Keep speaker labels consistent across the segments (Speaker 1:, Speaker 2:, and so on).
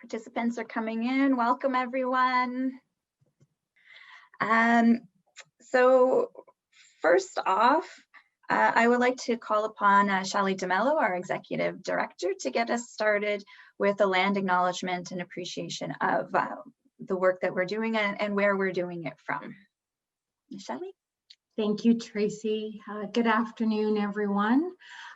Speaker 1: Participants are coming in. Welcome, everyone. So first off, I would like to call upon Shelley DeMello, our Executive Director, to get us started with a land acknowledgement and appreciation of the work that we're doing and where we're doing it from. Shelley?
Speaker 2: Thank you, Tracy. Good afternoon, everyone.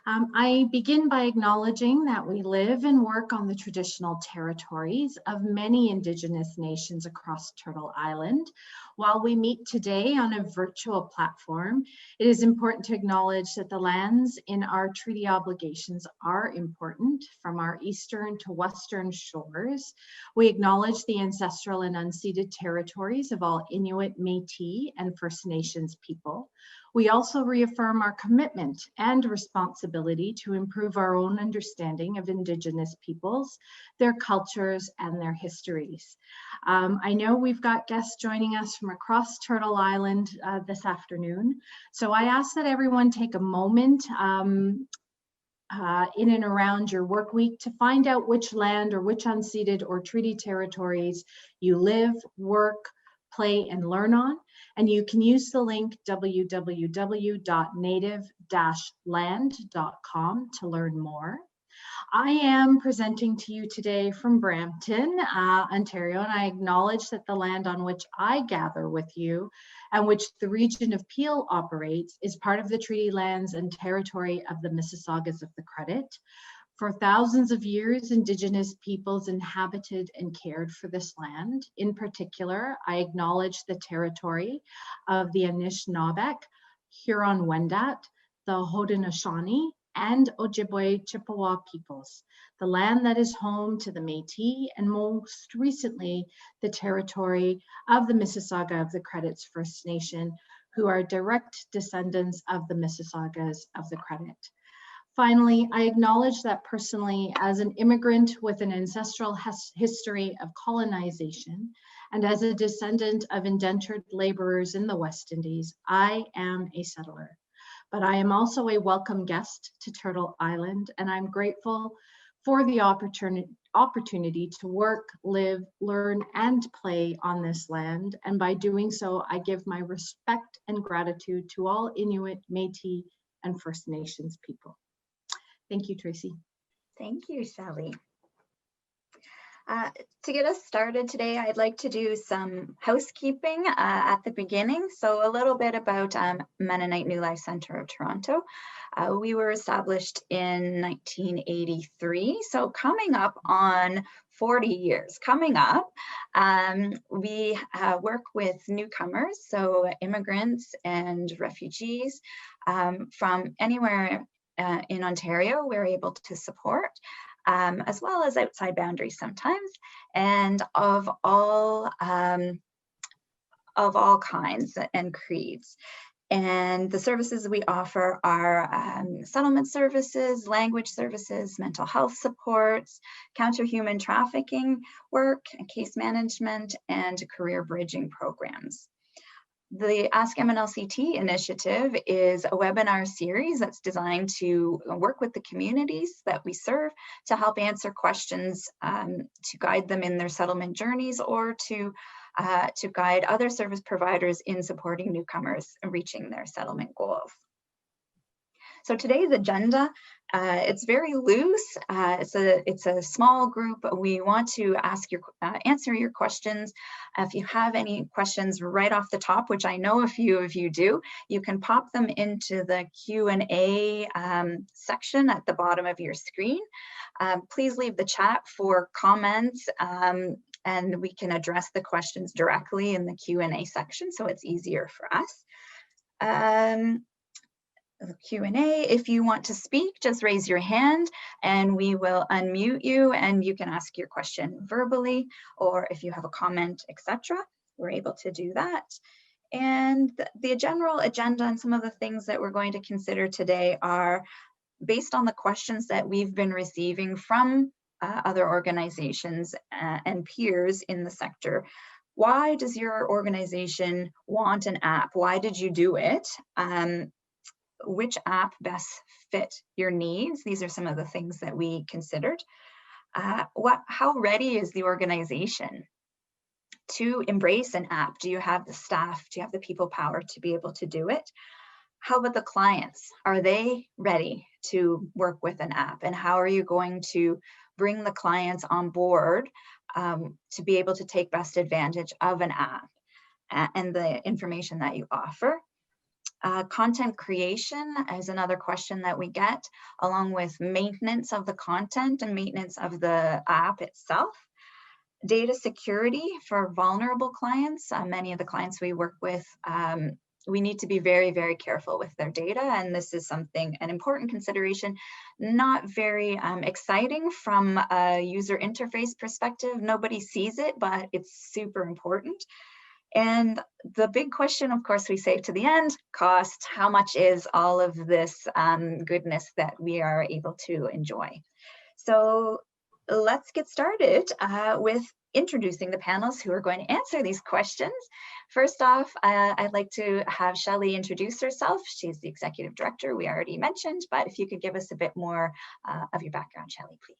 Speaker 2: I begin by acknowledging that we live and work on the traditional territories of many Indigenous nations across Turtle Island. While we meet today on a virtual platform, it is important to acknowledge that the lands in our treaty obligations are important from our eastern to western shores. We acknowledge the ancestral and unceded territories of all Inuit, Métis, and First Nations people. We also reaffirm our commitment and responsibility to improve our own understanding of Indigenous peoples, their cultures, and their histories. I know we've got guests joining us from across Turtle Island this afternoon, so I ask that everyone take a moment in and around your work week to find out which land or which unceded or treaty territories you live, work, play, and learn on. And you can use the link www.native-land.com to learn more. I am presenting to you today from Brampton, Ontario, and I acknowledge that the land on which I gather with you and which the region of Peel operates is part of the treaty lands and territory of the Mississaugas of the Credit. For thousands of years, Indigenous peoples inhabited and cared for this land. In particular, I acknowledge the territory of the Anishinaabeg, Huron-Wendat, the Haudenosaunee, and Ojibwe Chippewa peoples, the land that is home to the Métis, and most recently, the territory of the Mississauga of the Credit's First Nation, who are direct descendants of the Mississaugas of the Credit. Finally, I acknowledge that personally, as an immigrant with an ancestral history of colonization, and as a descendant of indentured laborers in the West Indies, I am a settler. But I am also a welcome guest to Turtle Island, and I'm grateful for the opportunity to work, live, learn, and play on this land. And by doing so, I give my respect and gratitude to all Inuit, Métis, and First Nations people. Thank you, Tracy.
Speaker 1: Thank you, Shelley. To get us started today, I'd like to do some housekeeping at the beginning. So a little bit about Mennonite New Life Centre of Toronto. We were established in 1983, so coming up on 40 years. Coming up, we work with newcomers, so immigrants and refugees from anywhere in Ontario. We're able to support. As well as outside boundaries sometimes, and of all kinds and creeds. And the services we offer are settlement services, language services, mental health supports, counter human trafficking work, case management, and career bridging programs. The Ask MNLCT initiative is a webinar series that's designed to work with the communities that we serve to help answer questions, to guide them in their settlement journeys, or to guide other service providers in supporting newcomers reaching their settlement goals. So today's agenda, it's very loose. It's a small group. We want to answer your questions. If you have any questions right off the top, which I know a few of you do, you can pop them into the Q&A section at the bottom of your screen. Please leave the chat for comments, and we can address the questions directly in the Q&A section, so it's easier for us. Q&A. If you want to speak, just raise your hand and we will unmute you and you can ask your question verbally, or if you have a comment, etc. We're able to do that. And the general agenda and some of the things that we're going to consider today are based on the questions that we've been receiving from other organizations and peers in the sector. Why does your organization want an app? Why did you do it? Which app best fit your needs? These are some of the things that we considered. How ready is the organization to embrace an app? Do you have the staff? Do you have the people power to be able to do it? How about the clients? Are they ready to work with an app? And how are you going to bring the clients on board to be able to take best advantage of an app and the information that you offer? Content creation is another question that we get, along with maintenance of the content and maintenance of the app itself. Data security for vulnerable clients. Many of the clients we work with, we need to be very, very careful with their data. And this is something, an important consideration, not very exciting from a user interface perspective. Nobody sees it, but it's super important. And the big question, of course, we save to the end, cost. How much is all of this goodness that we are able to enjoy? So let's get started with introducing the panelists who are going to answer these questions. First off, I'd like to have Shelley introduce herself. She's the executive director, we already mentioned, but if you could give us a bit more of your background, Shelley, please.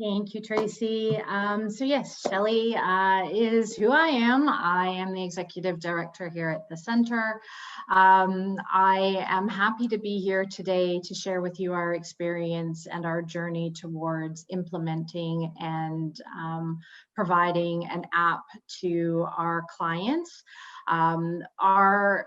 Speaker 2: Thank you, Tracy. So yes, Shelley is who I am. I am the executive director here at the center. I am happy to be here today to share with you our experience and our journey towards implementing and providing an app to our clients. Our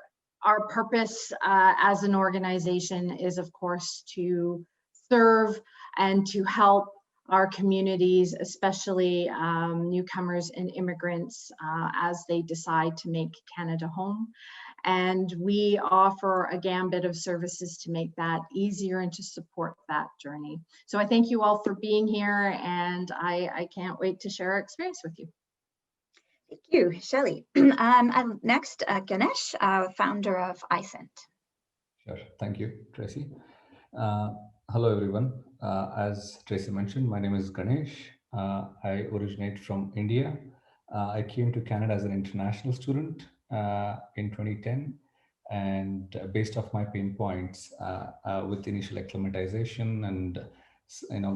Speaker 2: purpose as an organization is, of course, to serve and to help our communities, especially newcomers and immigrants, as they decide to make Canada home. And we offer a gambit of services to make that easier and to support that journey. So I thank you all for being here, and I can't wait to share our experience with you.
Speaker 1: Thank you, Shelley. Next, Ganesh, founder of Icint.
Speaker 3: Sure, thank you, Tracy. Hello, everyone. As Tracy mentioned, my name is Ganesh. I originate from India. I came to Canada as an international student in 2010, and based off my pain points with initial acclimatization and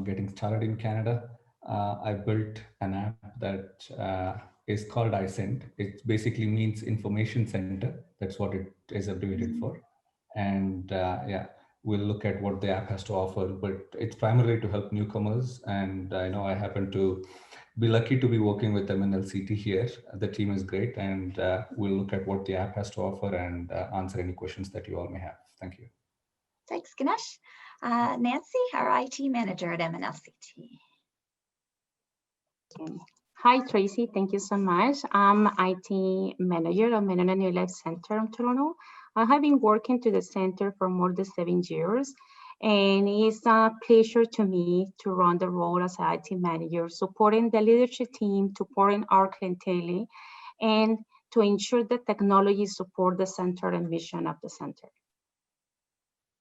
Speaker 3: getting started in Canada, I built an app that is called Icent. It basically means information center. That's what it is abbreviated for. And yeah, we'll look at what the app has to offer, but it's primarily to help newcomers. And I know I happen to be lucky to be working with MNLCT here. The team is great, and we'll look at what the app has to offer and answer any questions that you all may have. Thank you.
Speaker 1: Thanks, Ganesh. Nancy, our IT manager at MNLCT.
Speaker 4: Hi, Tracy. Thank you so much. I'm IT manager of MNLCT Center in Toronto. I have been working to the center for more than 7 years, and it's a pleasure to me to run the role as an IT manager, supporting the leadership team, supporting our clientele, and to ensure that technology support the center and mission of the center.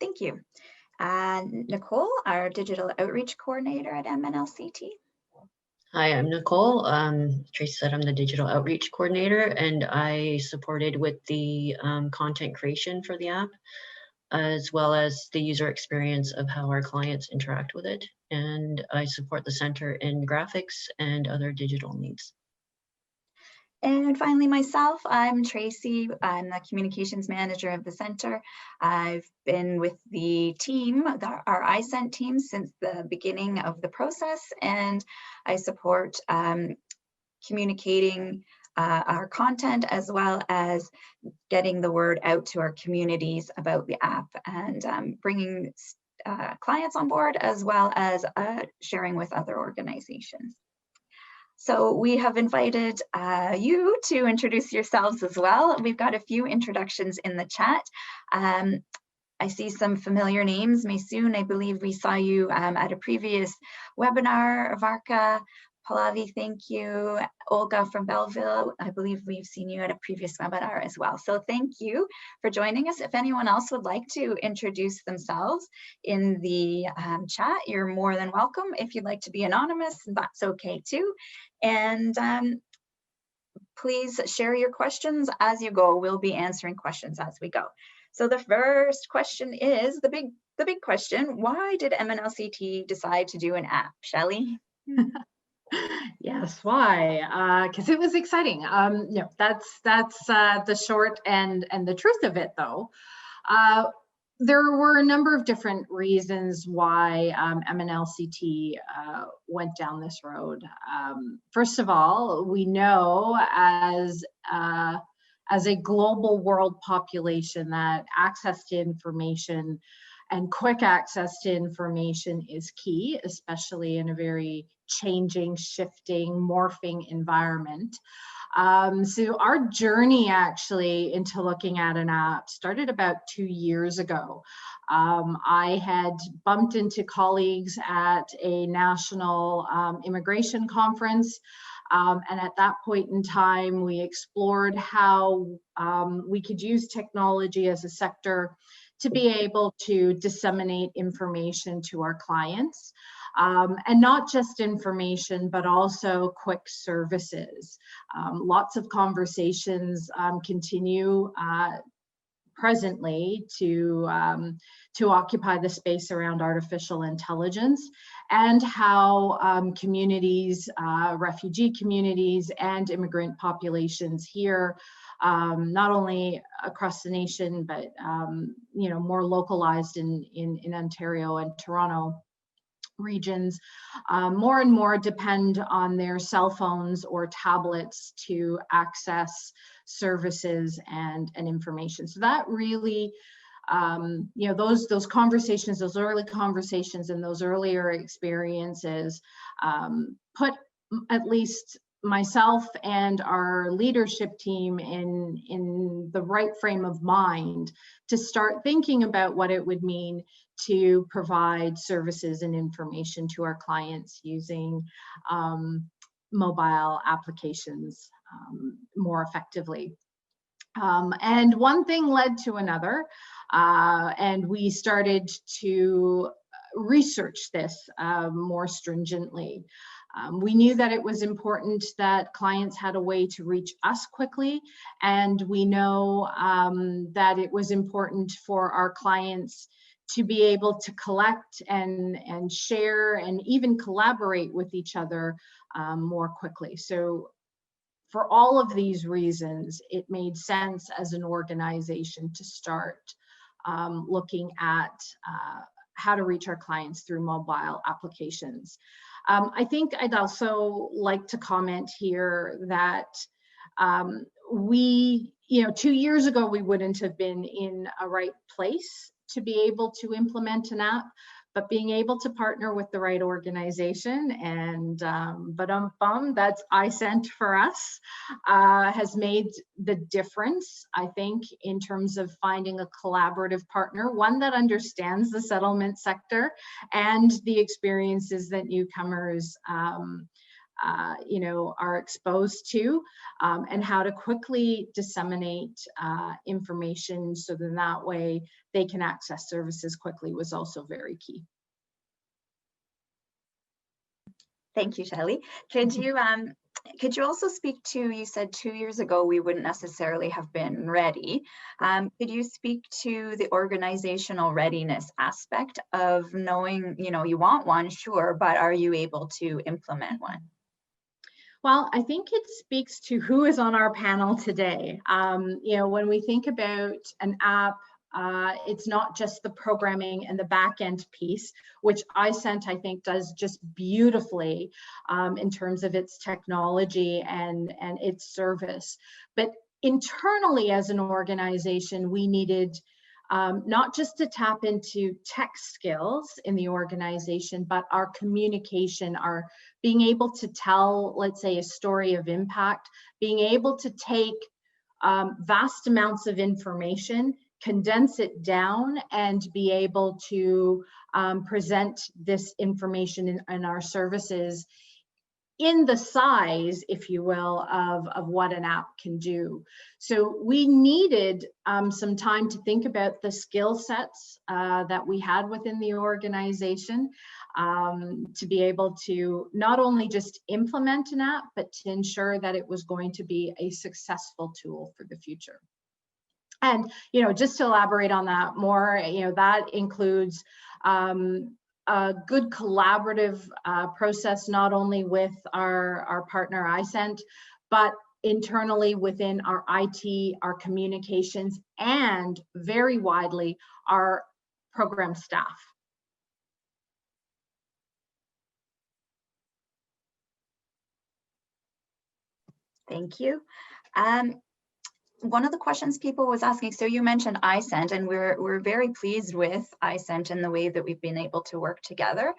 Speaker 1: Thank you. Nicole, our digital outreach coordinator at MNLCT.
Speaker 5: Hi, I'm Nicole. Tracy said I'm the digital outreach coordinator, and I supported with the content creation for the app, as well as the user experience of how our clients interact with it. And I support the center in graphics and other digital needs.
Speaker 1: And finally, myself, I'm Tracy. I'm the communications manager of the center. I've been with the team, our iCent team, since the beginning of the process, and I support communicating our content as well as getting the word out to our communities about the app and bringing clients on board as well as sharing with other organizations. So we have invited you to introduce yourselves as well. We've got a few introductions in the chat. I see some familiar names. Maysoon, I believe we saw you at a previous webinar. Varka, Pallavi, thank you. Olga from Belleville, I believe we've seen you at a previous webinar as well. So thank you for joining us. If anyone else would like to introduce themselves in the chat, you're more than welcome. If you'd like to be anonymous, that's okay too. And please share your questions as you go. We'll be answering questions as we go. So the first question is the big question. Why did MNLCT decide to do an app? Shelley?
Speaker 2: Yes, why? Because it was exciting. No, that's the short and the truth of it, though. There were a number of different reasons why MNLCT went down this road. First of all, we know as a global world population that access to information and quick access to information is key, especially in a very changing, shifting, morphing environment. So our journey actually into looking at an app started about 2 years ago. I had bumped into colleagues at a national immigration conference. And at that point in time, we explored how we could use technology as a sector to be able to disseminate information to our clients. And not just information, but also quick services. Lots of conversations continue presently to occupy the space around artificial intelligence and how communities, refugee communities and immigrant populations here, not only across the nation, but more localized in Ontario and Toronto regions, more and more depend on their cell phones or tablets to access services and information. So that really, those conversations, those early conversations and those earlier experiences put at least myself and our leadership team in the right frame of mind to start thinking about what it would mean to provide services and information to our clients using mobile applications more effectively. And one thing led to another, and we started to research this more stringently. We knew that it was important that clients had a way to reach us quickly, and we know that it was important for our clients to be able to collect and share and even collaborate with each other more quickly. So for all of these reasons, it made sense as an organization to start looking at how to reach our clients through mobile applications. I think I'd also like to comment here that we, 2 years ago, we wouldn't have been in a right place to be able to implement an app, but being able to partner with the right organization and that's Icent for us, has made the difference, I think, in terms of finding a collaborative partner, one that understands the settlement sector and the experiences that newcomers are exposed to, and how to quickly disseminate information so that way they can access services quickly was also very key.
Speaker 1: Thank you, Shelley. Could you also speak to, you said 2 years ago we wouldn't necessarily have been ready. Could you speak to the organizational readiness aspect of knowing, you want one, sure, but are you able to implement one?
Speaker 2: Well, I think it speaks to who is on our panel today. When we think about an app, it's not just the programming and the back end piece, which Icent, I think, does just beautifully in terms of its technology and its service. But internally as an organization, we needed not just to tap into tech skills in the organization, but our communication, our being able to tell, let's say, a story of impact, being able to take vast amounts of information, condense it down, and be able to present this information in our services in the size, if you will, of what an app can do. So we needed some time to think about the skill sets that we had within the organization to be able to not only just implement an app, but to ensure that it was going to be a successful tool for the future. And, just to elaborate on that more, that includes a good collaborative process, not only with our partner Icint, but internally within our IT, our communications, and very widely our program staff.
Speaker 1: Thank you. One of the questions people was asking, so you mentioned iCent, and we're very pleased with iCent and the way that we've been able to work together.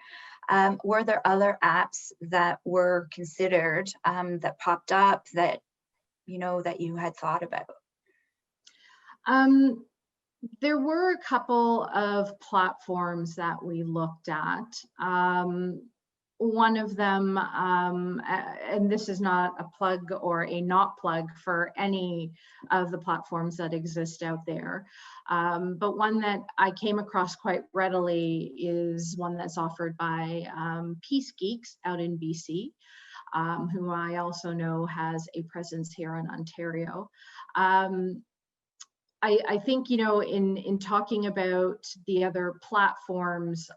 Speaker 1: Were there other apps that were considered that popped up that that you had thought about?
Speaker 2: There were a couple of platforms that we looked at. One of them, and this is not a plug or a not plug for any of the platforms that exist out there, but one that I came across quite readily is one that's offered by Peace Geeks out in BC, who I also know has a presence here in Ontario. I think, in talking about the other platforms,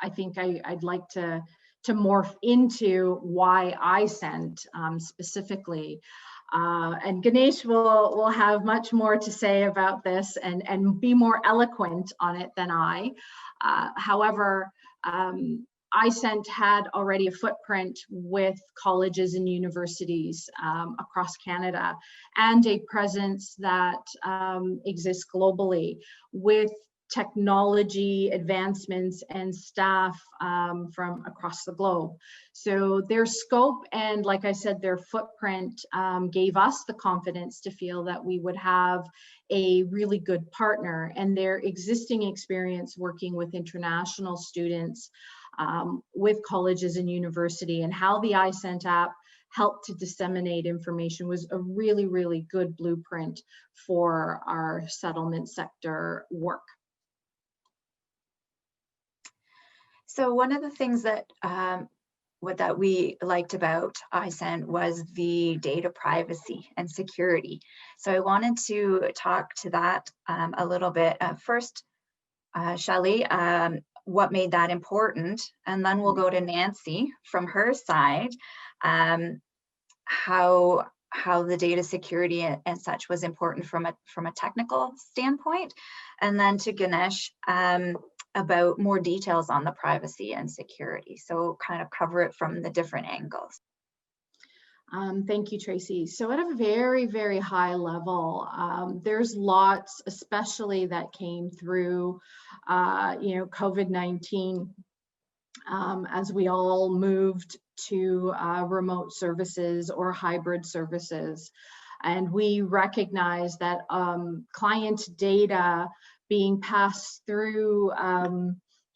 Speaker 2: I think I'd like to morph into why Icint specifically. And Ganesh will have much more to say about this and be more eloquent on it than I. However, Icint had already a footprint with colleges and universities across Canada, and a presence that exists globally with technology advancements and staff from across the globe. So their scope and, like I said, their footprint gave us the confidence to feel that we would have a really good partner, and their existing experience working with international students, with colleges and university, and how the Icint app helped to disseminate information was a really, really good blueprint for our settlement sector work.
Speaker 1: So one of the things that that we liked about Icint was the data privacy and security. So I wanted to talk to that a little bit. First, Shelley, what made that important? And then we'll go to Nancy from her side, how the data security and such was important from a technical standpoint, and then to Ganesh about more details on the privacy and security. So kind of cover it from the different angles.
Speaker 2: Thank you, Tracy. So at a very, very high level, there's lots, especially that came through, COVID-19, as we all moved to remote services or hybrid services. And we recognize that client data being passed through,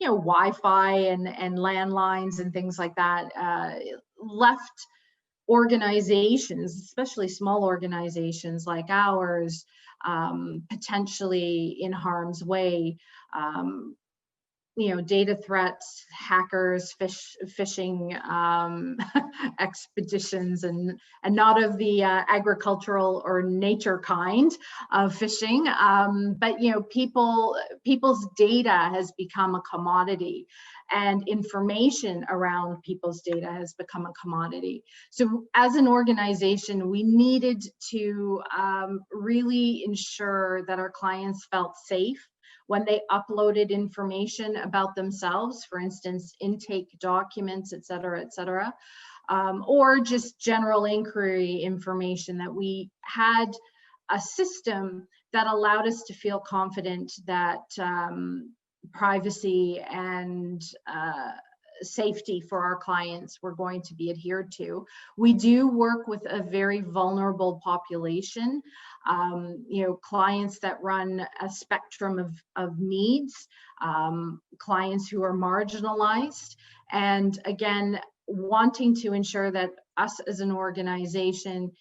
Speaker 2: Wi-Fi and landlines and things like that, left organizations, especially small organizations like ours, potentially in harm's way. Data threats, hackers, phishing expeditions, and not of the agricultural or nature kind of phishing, but people's data has become a commodity, and information around people's data has become a commodity. So as an organization, we needed to really ensure that our clients felt safe when they uploaded information about themselves, for instance, intake documents, et cetera, or just general inquiry information, that we had a system that allowed us to feel confident that privacy and safety for our clients were going to be adhered to. We do work with a very vulnerable population, clients that run a spectrum of needs, clients who are marginalized, and again, wanting to ensure that us as an organization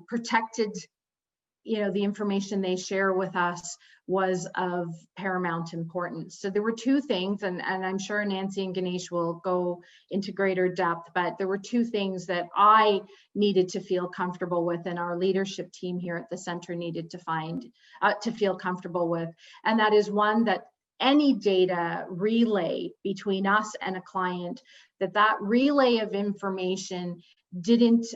Speaker 2: protected the information they share with us was of paramount importance. So there were two things, and I'm sure Nancy and Ganesh will go into greater depth, but there were two things that I needed to feel comfortable with, and our leadership team here at the center needed to feel comfortable with. And that is, one, that any data relay between us and a client, that relay of information didn't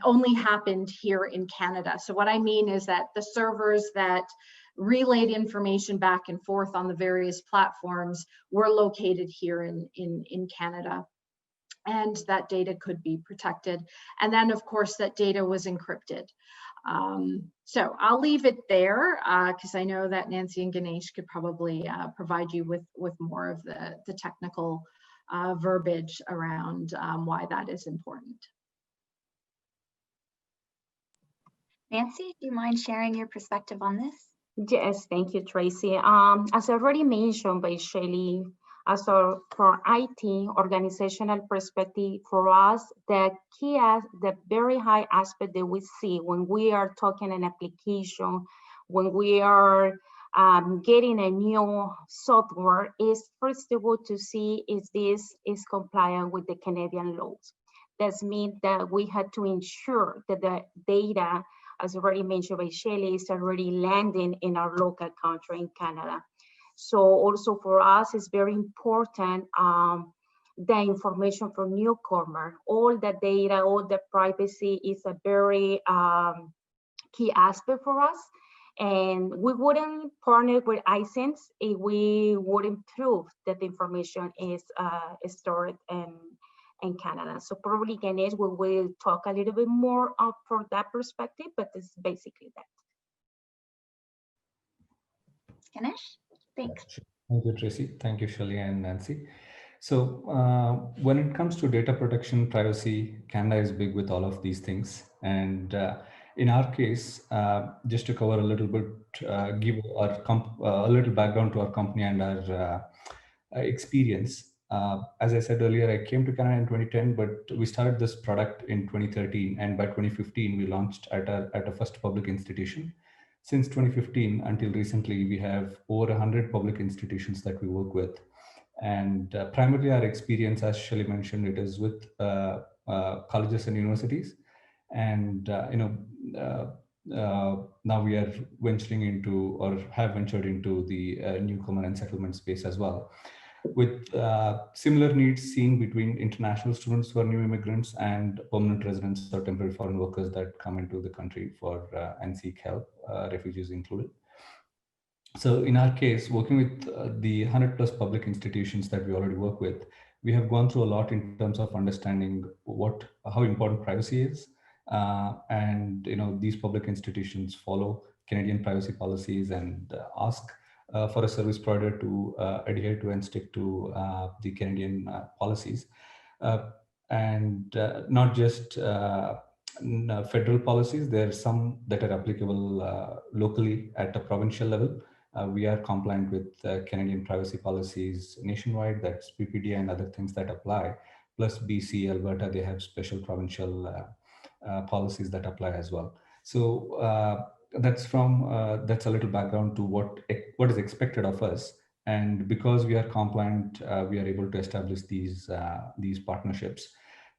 Speaker 2: only happened here in Canada. So what I mean is that the servers that relayed information back and forth on the various platforms were located here in Canada, and that data could be protected. And then of course that data was encrypted. So I'll leave it there because I know that Nancy and Ganesh could probably provide you with more of the technical verbiage around why that is important.
Speaker 1: Nancy, do you mind sharing your perspective on this?
Speaker 4: Yes, thank you, Tracy. As already mentioned by Shelley, for IT organizational perspective, for us, the very high aspect that we see when we are talking an application, when we are getting a new software, is first of all to see if this is compliant with the Canadian laws. That means that we had to ensure that the data, as already mentioned by Shelley, is already landing in our local country in Canada. So also for us, it's very important the information for newcomer. All the data, all the privacy is a very key aspect for us. And we wouldn't partner with Icint if we wouldn't prove that the information is stored in Canada. So probably Ganesh will talk a little bit more from that perspective, but it's basically that.
Speaker 1: Ganesh? Thanks.
Speaker 3: Thank you, Tracy. Thank you, Shelley and Nancy. So when it comes to data protection, privacy, Canada is big with all of these things. And in our case, just to cover a little bit, give a little background to our company and our experience. As I said earlier, I came to Canada in 2010, but we started this product in 2013. And by 2015, we launched at a first public institution. Since 2015 until recently, we have over 100 public institutions that we work with. And primarily our experience, as Shelley mentioned, it is with colleges and universities. And now we are venturing into, or have ventured into, the newcomer and settlement space as well, with similar needs seen between international students who are new immigrants and permanent residents or temporary foreign workers that come into the country for and seek help, refugees included. So in our case, working with the 100+ public institutions that we already work with, we have gone through a lot in terms of understanding how important privacy is. And these public institutions follow Canadian privacy policies and ask for a service provider to adhere to and stick to the Canadian policies. And not just federal policies, there are some that are applicable locally at a provincial level. We are compliant with Canadian privacy policies nationwide, that's PPDA and other things that apply. Plus BC, Alberta, they have special provincial policies that apply as well. So that's a little background to what is expected of us. And because we are compliant, we are able to establish these partnerships.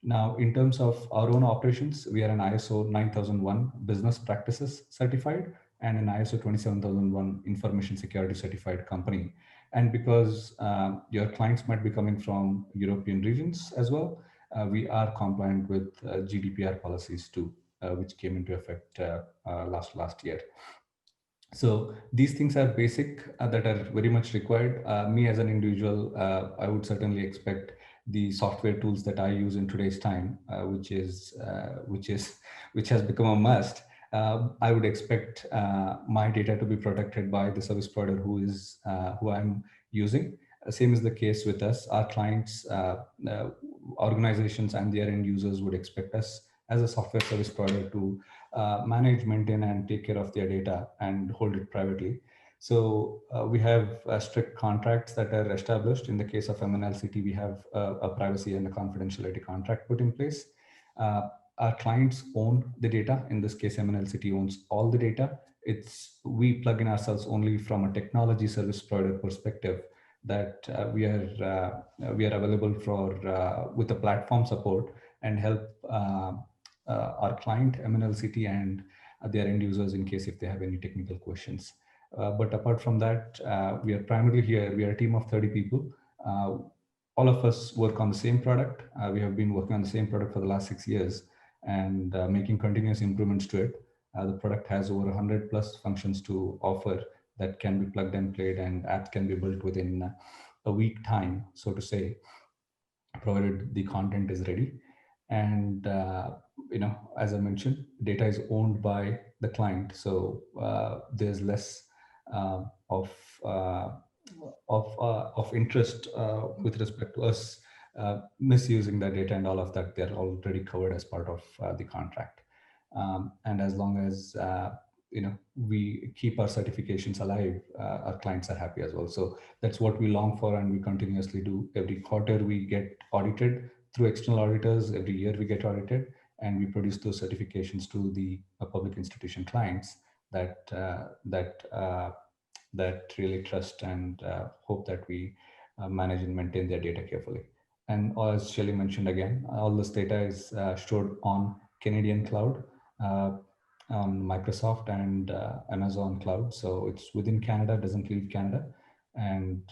Speaker 3: Now, in terms of our own operations, we are an ISO 9001 business practices certified and an ISO 27001 information security certified company. And because your clients might be coming from European regions as well, we are compliant with GDPR policies too, which came into effect last year. So these things are basic that are very much required. Me as an individual, I would certainly expect the software tools that I use in today's time, which has become a must. I would expect my data to be protected by the service provider who I'm using. Same is the case with us. Our clients, organizations, and their end users would expect us as a software service provider to manage, maintain, and take care of their data and hold it privately. So we have strict contracts that are established. In the case of MNLCT, we have a privacy and a confidentiality contract put in place. Our clients own the data. In this case, MNLCT owns all the data. We plug in ourselves only from a technology service provider perspective, that we are available for with the platform support and help our client MNLCT and their end users in case if they have any technical questions. But apart from that, we are primarily here. We are a team of 30 people. All of us work on the same product. We have been working on the same product for the last 6 years and making continuous improvements to it. The product has over 100 plus functions to offer that can be plugged and played, and apps can be built within a week time, so to say, provided the content is ready. And as I mentioned, data is owned by the client, so there's less of interest with respect to us misusing the data and all of that. They're already covered as part of the contract. And as long as we keep our certifications alive, our clients are happy as well. So that's what we long for, and we continuously do. Every quarter we get audited through external auditors. Every year we get audited, and we produce those certifications to the public institution clients that really trust and hope that we manage and maintain their data carefully. And as Shelly mentioned again, all this data is stored on Canadian cloud, on Microsoft and Amazon cloud. So it's within Canada, doesn't leave Canada. And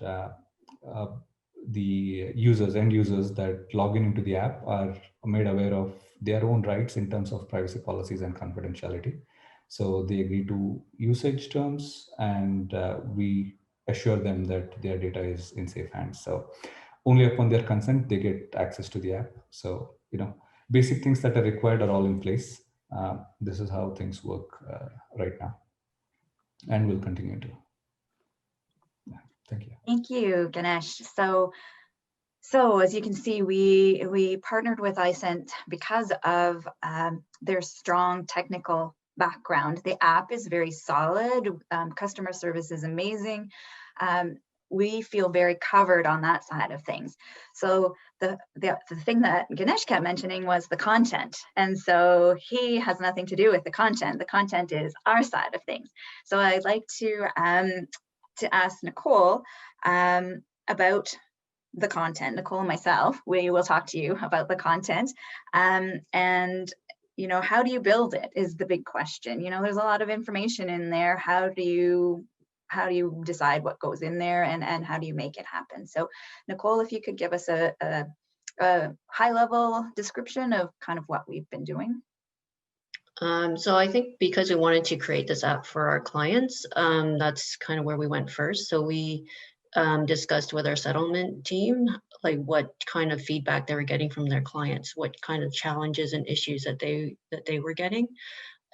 Speaker 3: the end users that log into the app are made aware of their own rights in terms of privacy policies and confidentiality. So they agree to usage terms, and we assure them that their data is in safe hands. So only upon their consent, they get access to the app. So, basic things that are required are all in place. This is how things work right now, and will continue to. Yeah, thank you.
Speaker 1: Thank you, Ganesh. So as you can see, we partnered with Icint because of their strong technical background. The app is very solid. Customer service is amazing. We feel very covered on that side of things. So the thing that Ganesh kept mentioning was the content. And so he has nothing to do with the content. The content is our side of things. So I'd like to ask Nicole about the content. Nicole and myself, we will talk to you about the content. And how do you build it is the big question. There's a lot of information in there. How do you decide what goes in there, and how do you make it happen? So Nicole, if you could give us a high level description of kind of what we've been doing.
Speaker 5: So I think because we wanted to create this app for our clients, that's kind of where we went first. So we discussed with our settlement team, like what kind of feedback they were getting from their clients, what kind of challenges and issues that they were getting.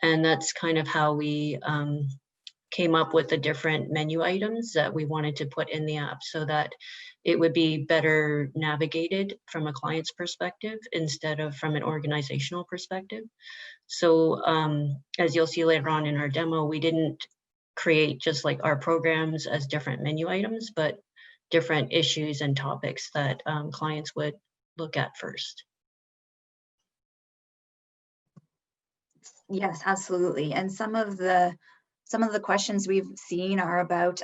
Speaker 5: And that's kind of how we came up with the different menu items that we wanted to put in the app so that it would be better navigated from a client's perspective instead of from an organizational perspective. So as you'll see later on in our demo, we didn't create just like our programs as different menu items, but different issues and topics that clients would look at first.
Speaker 1: Yes, absolutely. And some of the questions we've seen are about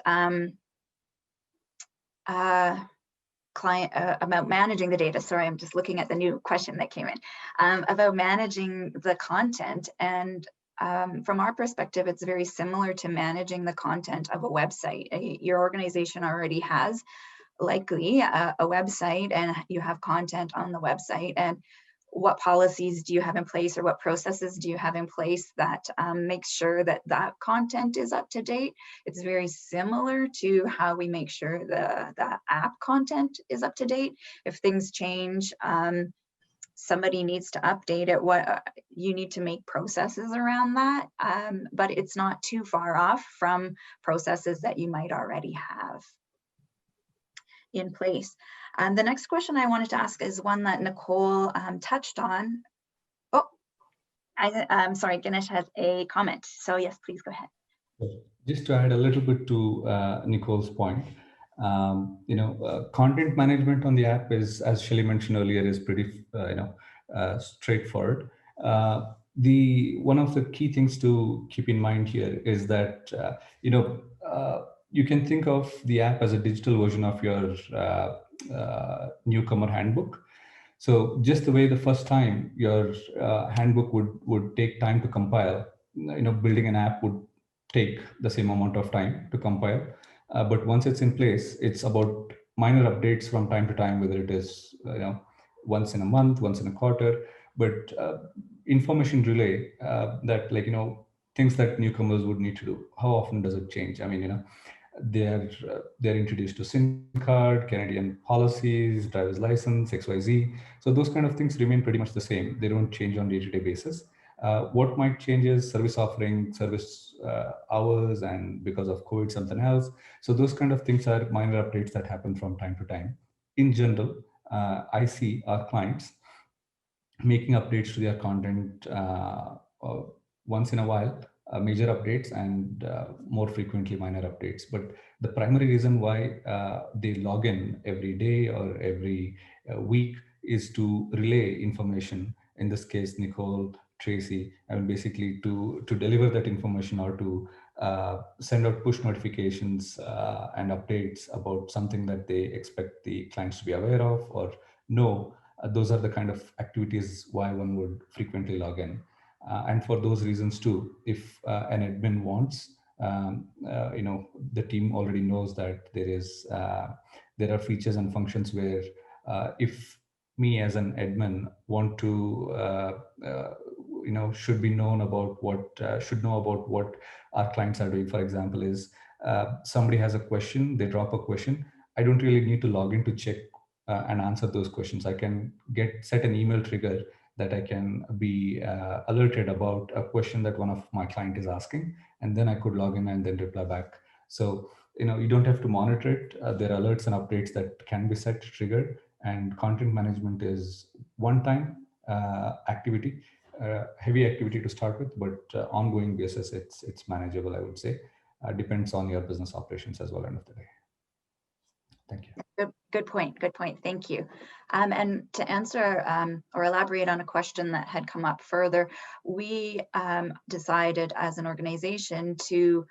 Speaker 1: about managing the data. Sorry, I'm just looking at the new question that came in about managing the content. And from our perspective, it's very similar to managing the content of a website. Your organization already has likely a website, and you have content on the website. And what policies do you have in place, or what processes do you have in place that makes sure that that content is up to date? It's very similar to how we make sure the app content is up to date. If things change, somebody needs to update it. What you need to make processes around that, but it's not too far off from processes that you might already have in place. And the next question I wanted to ask is one that Nicole touched on. Oh, I'm sorry, Ganesh has a comment. So yes, please go ahead.
Speaker 3: Just to add a little bit to Nicole's point, content management on the app is, as Shelly mentioned earlier, is pretty straightforward. One of the key things to keep in mind here is that you can think of the app as a digital version of your newcomer handbook. So just the way the first time your handbook would take time to compile, building an app would take the same amount of time to compile. But once it's in place, it's about minor updates from time to time, whether it is once in a month, once in a quarter. But information relay that things that newcomers would need to do. How often does it change? I mean, they're introduced to SIM card, Canadian policies, driver's license, XYZ. So those kind of things remain pretty much the same. They don't change on day-to-day basis. What might change is service offering, service hours, and because of COVID, something else. So those kind of things are minor updates that happen from time to time. In general, I see our clients making updates to their content once in a while, major updates, and more frequently minor updates. But the primary reason why they log in every day or every week is to relay information. In this case, Nicole, Tracy, I mean, basically to deliver that information or to send out push notifications and updates about something that they expect the clients to be aware of or know. Those are the kind of activities why one would frequently log in. And for those reasons too, if an admin wants, the team already knows that there are features and functions where if me as an admin want to, should know about what our clients are doing. For example, is somebody has a question, they drop a question. I don't really need to log in to check and answer those questions. I can set an email trigger that I can be alerted about a question that one of my client is asking, and then I could log in and then reply back. So you don't have to monitor it. There are alerts and updates that can be set to trigger, and content management is one-time activity, heavy activity to start with, but ongoing basis, it's manageable, I would say. Depends on your business operations as well, end of the day. Thank you.
Speaker 1: Good point. Good point. Thank you. And to answer or elaborate on a question that had come up further, we decided as an organization to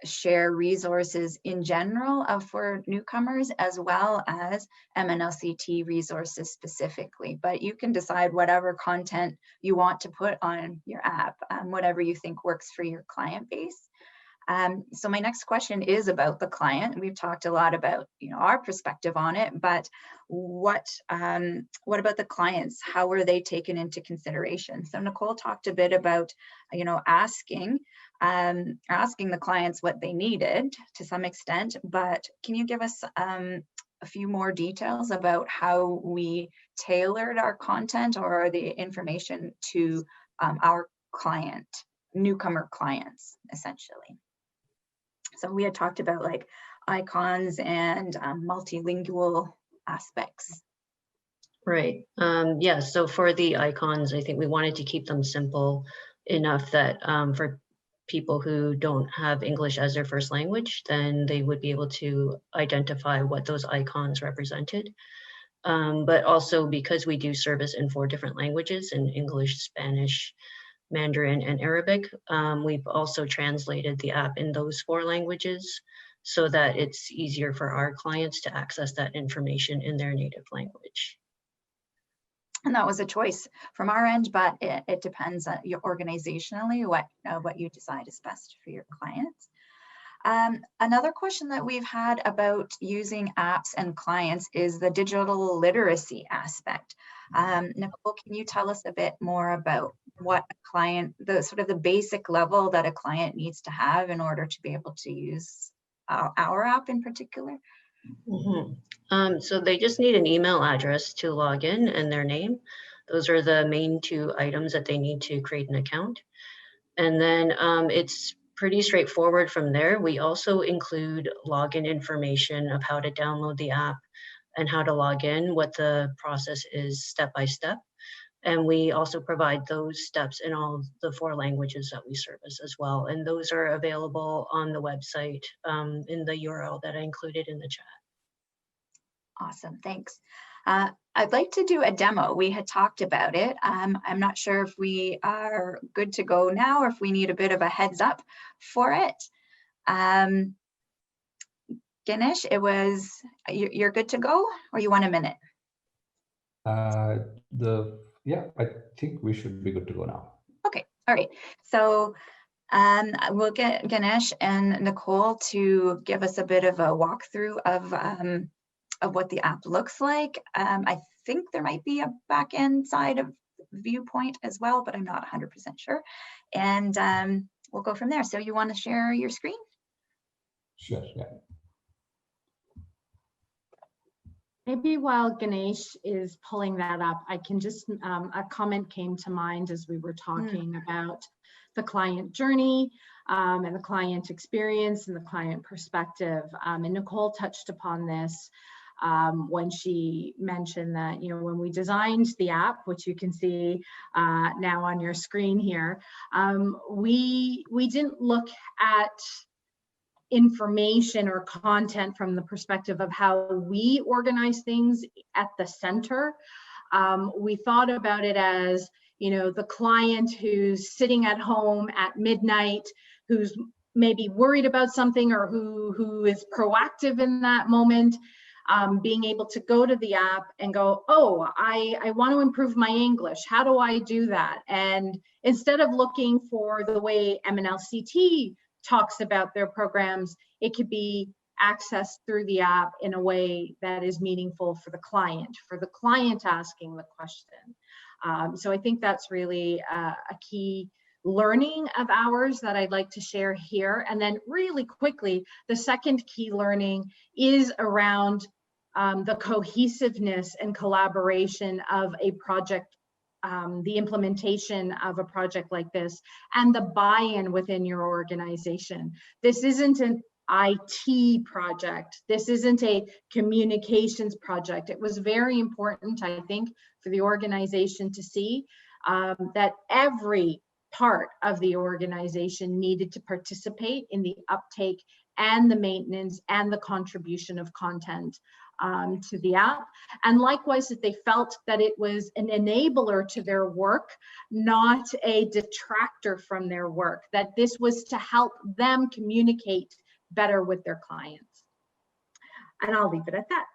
Speaker 1: share resources in general for newcomers as well as MNLCT resources specifically. But you can decide whatever content you want to put on your app, whatever you think works for your client base. So my next question is about the client. We've talked a lot about our perspective on it, but what about the clients? How were they taken into consideration? So Nicole talked a bit about asking the clients what they needed to some extent, but can you give us a few more details about how we tailored our content or the information to our newcomer clients, essentially? So we had talked about like icons and multilingual aspects.
Speaker 5: Right. Yeah, so for the icons, I think we wanted to keep them simple enough that for people who don't have English as their first language, then they would be able to identify what those icons represented. But also because we do service in 4 different languages, in English, Spanish, Mandarin, and Arabic, we've also translated the app in those 4 languages so that it's easier for our clients to access that information in their native language.
Speaker 1: And that was a choice from our end, but it depends on organizationally what you decide is best for your clients. Another question that we've had about using apps and clients is the digital literacy aspect. Nicole, can you tell us a bit more about what a client, the basic level that a client needs to have in order to be able to use our app in particular?
Speaker 5: Mm-hmm. So they just need an email address to log in and their name. Those are the main 2 items that they need to create an account. And then it's pretty straightforward from there. We also include login information of how to download the app and how to log in, what the process is step by step. And we also provide those steps in all the 4 languages that we service as well. And those are available on the website in the URL that I included in the chat.
Speaker 1: Awesome, thanks. I'd like to do a demo. We had talked about it. I'm not sure if we are good to go now or if we need a bit of a heads up for it. Ganesh, you're good to go, or you want a minute?
Speaker 3: Yeah, I think we should be good to go now.
Speaker 1: Okay, all right. So We'll get Ganesh and Nicole to give us a bit of a walkthrough of what the app looks like. I think there might be a back end side of viewpoint as well, but I'm not 100% sure. And we'll go from there. So you want to share your screen?
Speaker 3: Sure, yeah.
Speaker 2: Maybe while Ganesh is pulling that up, I can just, a comment came to mind as we were talking about the client journey and the client experience and the client perspective. And Nicole touched upon this when she mentioned that, you know, when we designed the app, which you can see now on your screen here, we didn't look at information or content from the perspective of how we organize things at the center. We thought about it as, you know, the client who's sitting at home at midnight, who's maybe worried about something or who is proactive in that moment, being able to go to the app and go, oh, I want to improve my English. How do I do that? And instead of looking for the way MNLCT talks about their programs, it could be accessed through the app in a way that is meaningful for the client asking the question. So I think that's really a key learning of ours that I'd like to share here. And then really quickly, the second key learning is around the cohesiveness and collaboration of a project, the implementation of a project like this, and the buy-in within your organization. This isn't an IT project. This isn't a communications project. It was very important, I think, for the organization to see that every part of the organization needed to participate in the uptake and the maintenance and the contribution of content to the app. And likewise, that they felt that it was an enabler to their work, not a detractor from their work, that this was to help them communicate better with their clients. And I'll leave it at that.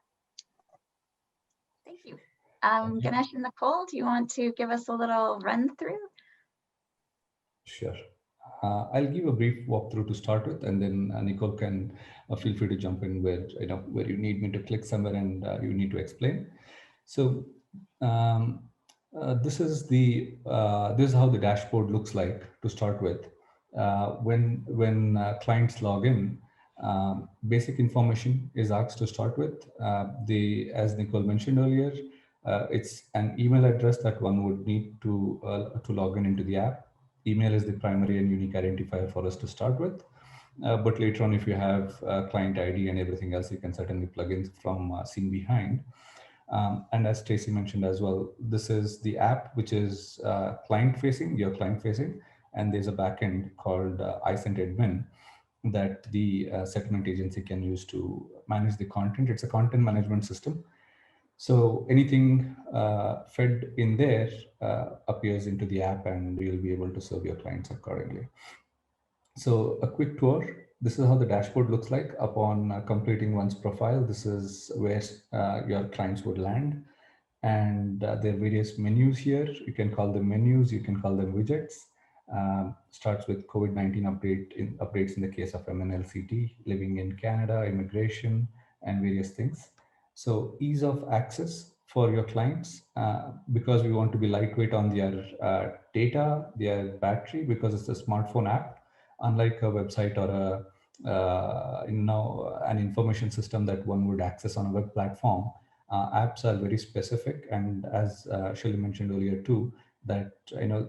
Speaker 1: Thank you. Ganesh and Nicole, do you want to give us a little run through?
Speaker 3: Sure. I'll give a brief walkthrough to start with, and then Nicole can feel free to jump in where you need me to click somewhere and you need to explain. So this is how the dashboard looks like to start with. When clients log in, basic information is asked to start with. As Nicole mentioned earlier, it's an email address that one would need to log into the app. Email is the primary and unique identifier for us to start with. But later on, if you have client ID and everything else, you can certainly plug in from scene behind. And as Tracy mentioned as well, this is the app, which is client-facing, your client-facing, and there's a backend called iCent admin that the settlement agency can use to manage the content. It's a content management system. So anything fed in there appears into the app, and you'll be able to serve your clients accordingly. So a quick tour. This is how the dashboard looks like upon completing one's profile. This is where your clients would land. And there are various menus here. You can call them menus, you can call them widgets. Starts with COVID-19 updates in the case of MNLCT, living in Canada, immigration, and various things. So ease of access for your clients, because we want to be lightweight on their data, their battery, because it's a smartphone app, unlike a website or an information system that one would access on a web platform. Apps are very specific, and as Shelley mentioned earlier too, that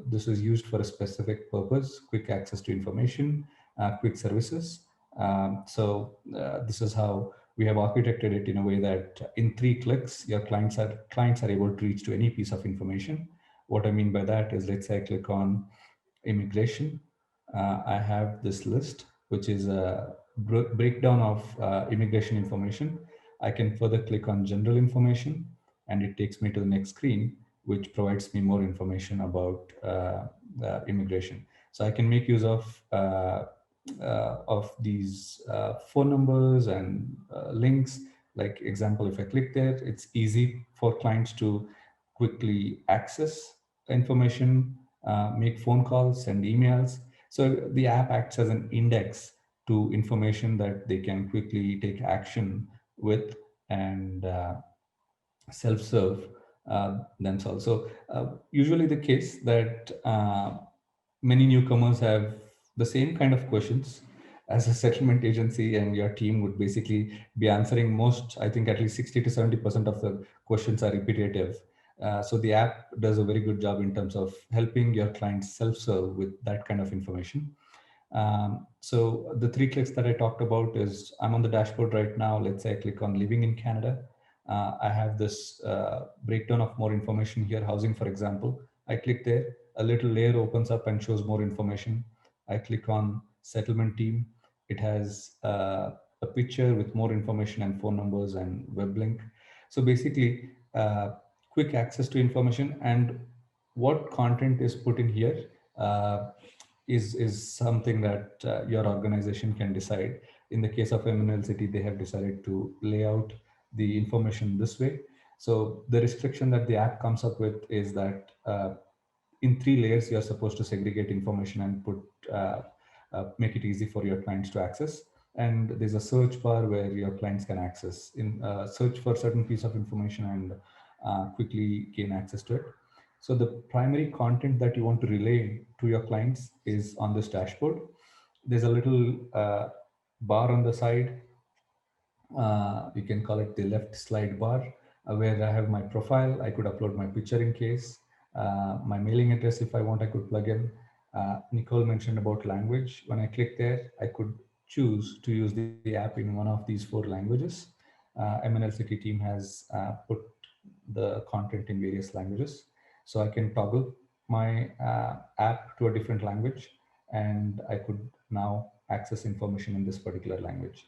Speaker 3: this is used for a specific purpose: quick access to information, quick services. So this is how we have architected it in a way that in 3 clicks, your clients are able to reach to any piece of information. What I mean by that is, let's say I click on immigration. I have this list, which is a breakdown of immigration information. I can further click on general information, and it takes me to the next screen, which provides me more information about immigration. So I can make use of these phone numbers and links. Like example, if I click there, it's easy for clients to quickly access information, make phone calls, send emails. So the app acts as an index to information that they can quickly take action with and self-serve themselves. So usually the case that many newcomers have the same kind of questions as a settlement agency, and your team would basically be answering most, I think at least 60 to 70% of the questions are repetitive. So the app does a very good job in terms of helping your clients self-serve with that kind of information. So the 3 clicks that I talked about is, I'm on the dashboard right now. Let's say I click on living in Canada. I have this breakdown of more information here, housing, for example. I click there, a little layer opens up and shows more information. I click on settlement team. It has a picture with more information and phone numbers and web link. So basically, quick access to information, and what content is put in here is something that your organization can decide. In the case of MNLCT, they have decided to lay out the information this way. So the restriction that the app comes up with is that in 3 layers, you're supposed to segregate information and put make it easy for your clients to access. And there's a search bar where your clients can access in search for certain piece of information and quickly gain access to it. So the primary content that you want to relay to your clients is on this dashboard. There's a little bar on the side. You can call it the left slide bar, where I have my profile. I could upload my picture in case, my mailing address if I want, I could plug in. Nicole mentioned about language. When I click there, I could choose to use the app in one of these 4 languages. MNLCT team has put the content in various languages. So I can toggle my app to a different language, and I could now access information in this particular language.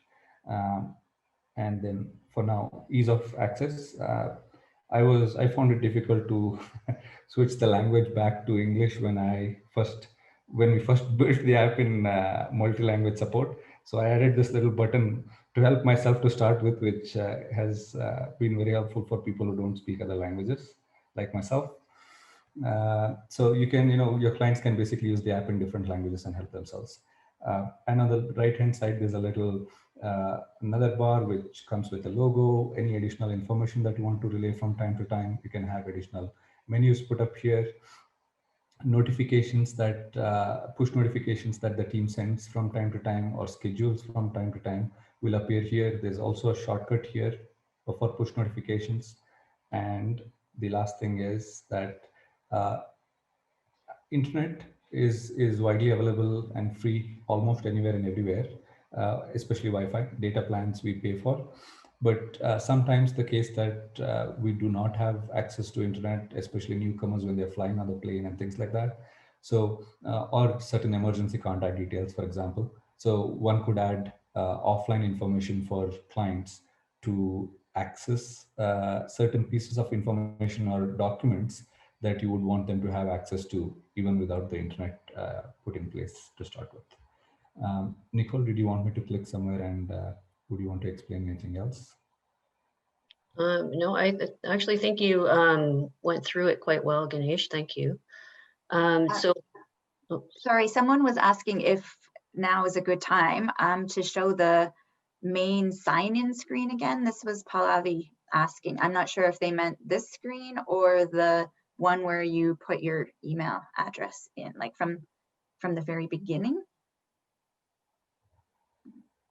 Speaker 3: And then for now, ease of access. I found it difficult to switch the language back to English when we first built the app in multi-language support. So I added this little button to help myself to start with, which has been very helpful for people who don't speak other languages like myself. So you can, your clients can basically use the app in different languages and help themselves. And on the right-hand side, there's a little another bar which comes with a logo, any additional information that you want to relay from time to time. You can have additional menus put up here, notifications that push notifications that the team sends from time to time or schedules from time to time will appear here. There's also a shortcut here for push notifications. And the last thing is that internet is widely available and free almost anywhere and everywhere, especially Wi-Fi. Data plans we pay for. But sometimes the case that we do not have access to internet, especially newcomers when they're flying on the plane and things like that. So, or certain emergency contact details, for example. So one could add offline information for clients to access certain pieces of information or documents that you would want them to have access to, even without the internet put in place to start with. Nicole, did you want me to click somewhere, and would you want to explain anything else?
Speaker 5: No, I actually think you went through it quite well, Ganesh. Thank you.
Speaker 1: Sorry, someone was asking if now is a good time to show the main sign-in screen again. This was Pallavi asking. I'm not sure if they meant this screen or the one where you put your email address in, like from the very beginning.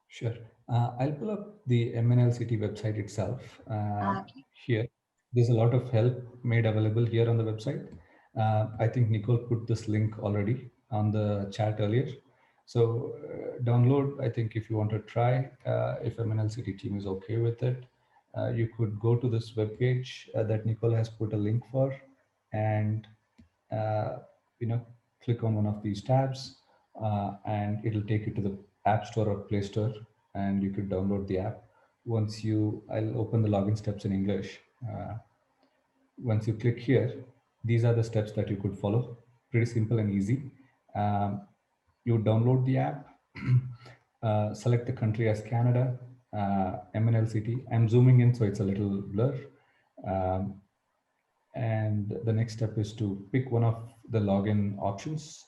Speaker 3: Sure. I'll pull up the MNLCT website itself.
Speaker 1: Okay.
Speaker 3: Here, there's a lot of help made available here on the website. I think Nicole put this link already on the chat earlier. So download, I think if you want to try, if MNLCT team is okay with it, you could go to this webpage that Nicole has put a link for, and click on one of these tabs, and it'll take you to the App Store or Play Store, and you could download the app. I'll open the login steps in English. Once you click here, these are the steps that you could follow. Pretty simple and easy. You download the app, select the country as Canada, MNLCT. I'm zooming in, so it's a little blur. And the next step is to pick one of the login options.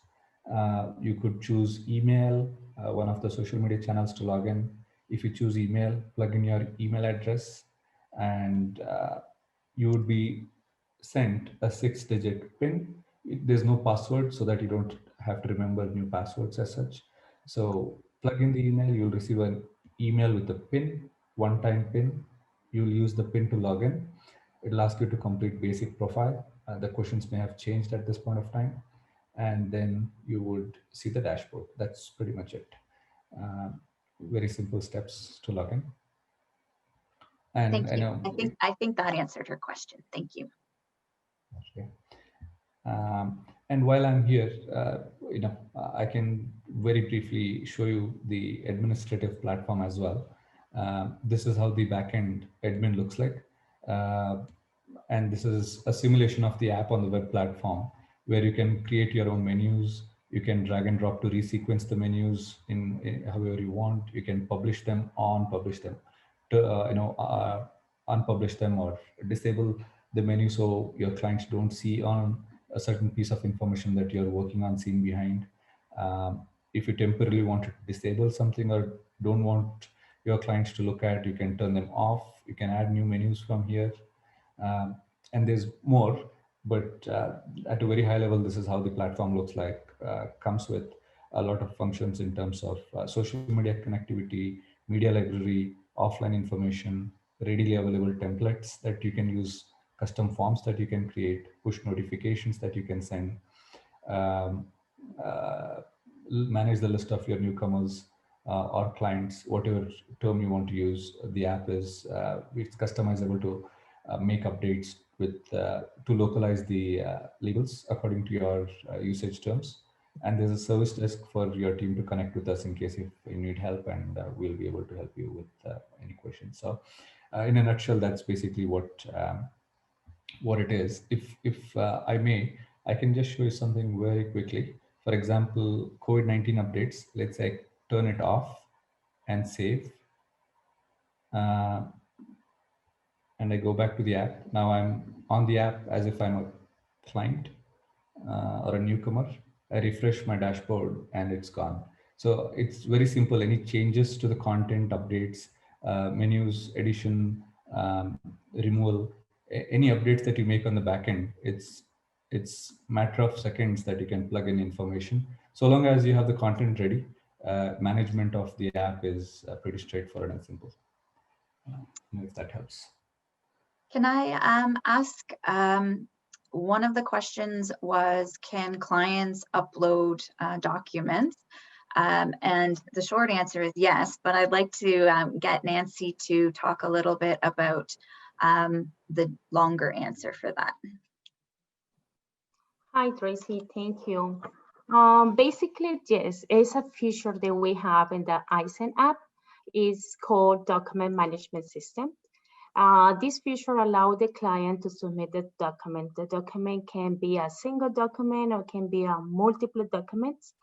Speaker 3: You could choose email, one of the social media channels to log in. If you choose email, plug in your email address, and you would be sent a 6-digit PIN. There's no password, so that you don't have to remember new passwords as such. So plug in the email, you'll receive an email with a PIN, one-time PIN. You'll use the PIN to log in. It'll ask you to complete basic profile. The questions may have changed at this point of time, and then you would see the dashboard. That's pretty much it. Very simple steps to log in. And
Speaker 1: Thank
Speaker 3: I
Speaker 1: you.
Speaker 3: know
Speaker 1: I think that answered her question. Thank you.
Speaker 3: okay. And while I'm here, I can very briefly show you the administrative platform as well. This is how the backend admin looks like. And this is a simulation of the app on the web platform, where you can create your own menus. You can drag and drop to resequence the menus in however you want. You can publish them, unpublish them, unpublish them, or disable the menu so your clients don't see on a certain piece of information that you're working on seeing behind. If you temporarily want to disable something or don't want your clients to look at, you can turn them off. You can add new menus from here. And there's more, but at a very high level, this is how the platform looks like. Comes with a lot of functions in terms of social media connectivity, media library, offline information, readily available templates that you can use, custom forms that you can create, push notifications that you can send, um, uh, manage the list of your newcomers or clients, whatever term you want to use. The app is it's customizable to make updates with to localize the labels according to your usage terms. And there's a service desk for your team to connect with us in case if you need help, and we'll be able to help you with any questions. So in a nutshell, that's basically what it is. If I may, I can just show you something very quickly. For example, COVID-19 updates, let's say turn it off and save. And I go back to the app. Now I'm on the app as if I'm a client or a newcomer. I refresh my dashboard and it's gone. So it's very simple. Any changes to the content, updates, menus, addition, removal, any updates that you make on the back end, it's matter of seconds that you can plug in information. So long as you have the content ready, management of the app is pretty straightforward and simple. If that helps.
Speaker 1: Can I ask, one of the questions was, can clients upload documents? And the short answer is yes, but I'd like to get Nancy to talk a little bit about the longer answer for that.
Speaker 4: Hi, Tracy, thank you. Basically, yes, it's a feature that we have in the Icent app. It's called Document Management System. This feature allows the client to submit the document. The document can be a single document or can be a multiple documents.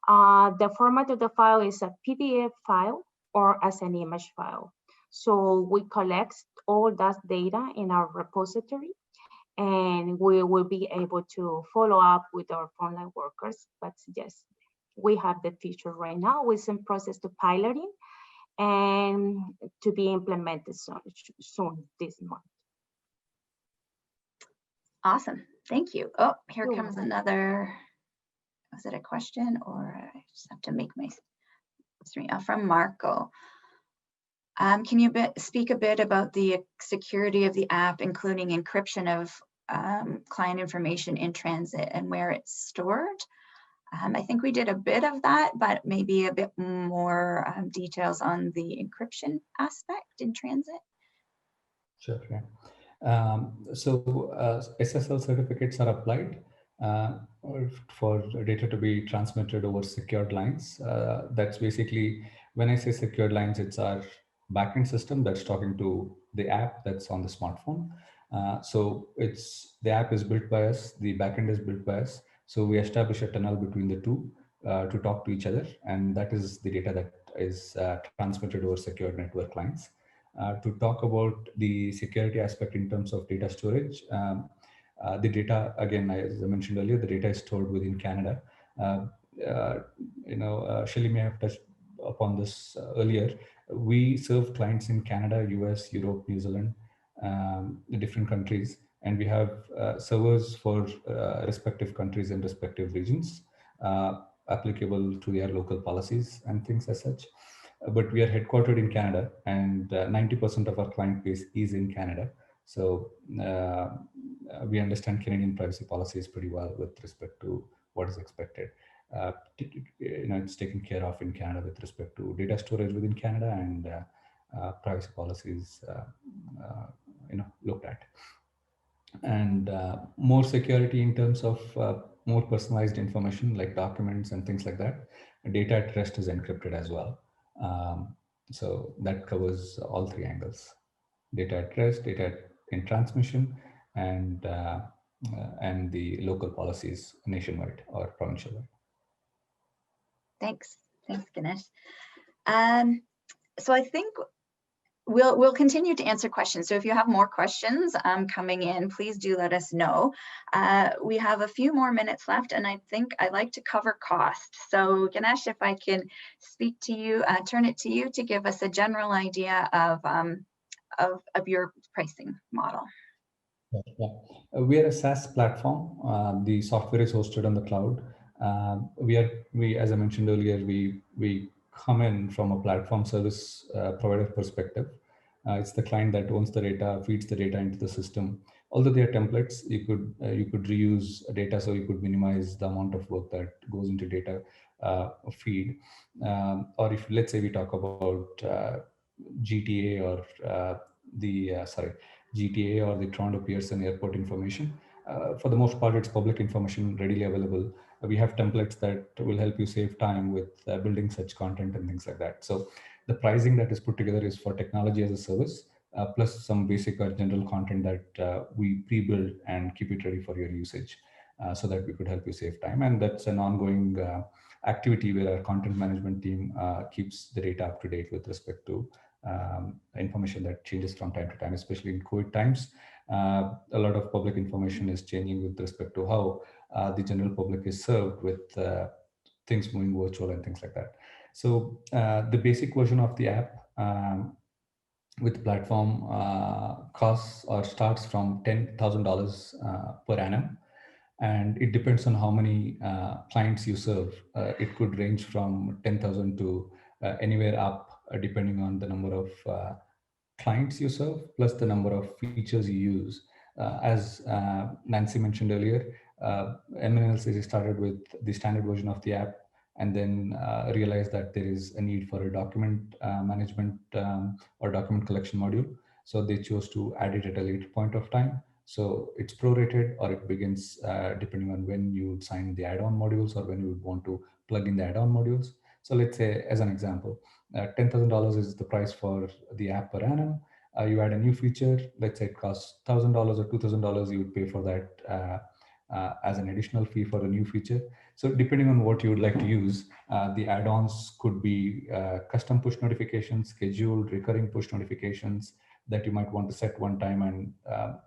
Speaker 4: The format of the file is a PDF file or as an image file. So we collect all that data in our repository, and we will be able to follow up with our frontline workers. But yes, we have the feature right now. We're in process to piloting and to be implemented soon this month.
Speaker 1: Awesome, thank you. Oh, here comes another, was it a question or I just have to make my screen from Marco. Can you speak a bit about the security of the app, including encryption of client information in transit and where it's stored? I think we did a bit of that, but maybe a bit more details on the encryption aspect in transit.
Speaker 3: Sure. So SSL certificates are applied for data to be transmitted over secured lines. That's basically, when I say secured lines, it's our backend system that's talking to the app that's on the smartphone. So the app is built by us, the backend is built by us. So we establish a tunnel between the two to talk to each other, and that is the data that is transmitted over secured network lines. To talk about the security aspect in terms of data storage, the data, again, as I mentioned earlier, the data is stored within Canada. Shelly may have touched upon this earlier. We serve clients in Canada, US, Europe, New Zealand, different countries, and we have servers for respective countries and respective regions, applicable to their local policies and things as such. But we are headquartered in Canada, and 90% of our client base is in Canada. So we understand Canadian privacy policies pretty well with respect to what is expected. It's taken care of in Canada with respect to data storage within Canada and privacy policies, looked at. And more security in terms of more personalized information like documents and things like that. Data at rest is encrypted as well. So that covers all three angles: data at rest, data in transmission, and the local policies nationwide or provincial.
Speaker 1: Thanks, Ganesh. So I think we'll continue to answer questions. So if you have more questions coming in, please do let us know. We have a few more minutes left, and I think I'd like to cover cost. So Ganesh, if I can speak to you, turn it to you to give us a general idea of your pricing model.
Speaker 3: Yeah. We are a SaaS platform. The software is hosted on the cloud. We, as I mentioned earlier, we come in from a platform service provider perspective. It's the client that owns the data, feeds the data into the system. Although they are templates, you could reuse data, so you could minimize the amount of work that goes into data feed. Or if, let's say, we talk about GTA or GTA or the Toronto Pearson Airport information. For the most part, it's public information readily available. We have templates that will help you save time with building such content and things like that. So the pricing that is put together is for technology as a service, plus some basic or general content that we pre-build and keep it ready for your usage, so that we could help you save time. And that's an ongoing activity where our content management team keeps the data up to date with respect to information that changes from time to time, especially in COVID times. A lot of public information is changing with respect to how the general public is served with things moving virtual and things like that. So the basic version of the app with platform costs or starts from $10,000 per annum. And it depends on how many clients you serve. It could range from 10,000 to anywhere up, depending on the number of clients you serve, plus the number of features you use. As Nancy mentioned earlier, MNLCT started with the standard version of the app, and then realized that there is a need for a document management or document collection module. So they chose to add it at a later point of time. So it's prorated, or it begins depending on when you sign the add-on modules or when you would want to plug in the add-on modules. So let's say, as an example, $10,000 is the price for the app per annum. You add a new feature, let's say it costs $1,000 or $2,000, you would pay for that as an additional fee for a new feature. So depending on what you would like to use, the add-ons could be custom push notifications, scheduled recurring push notifications that you might want to set one time and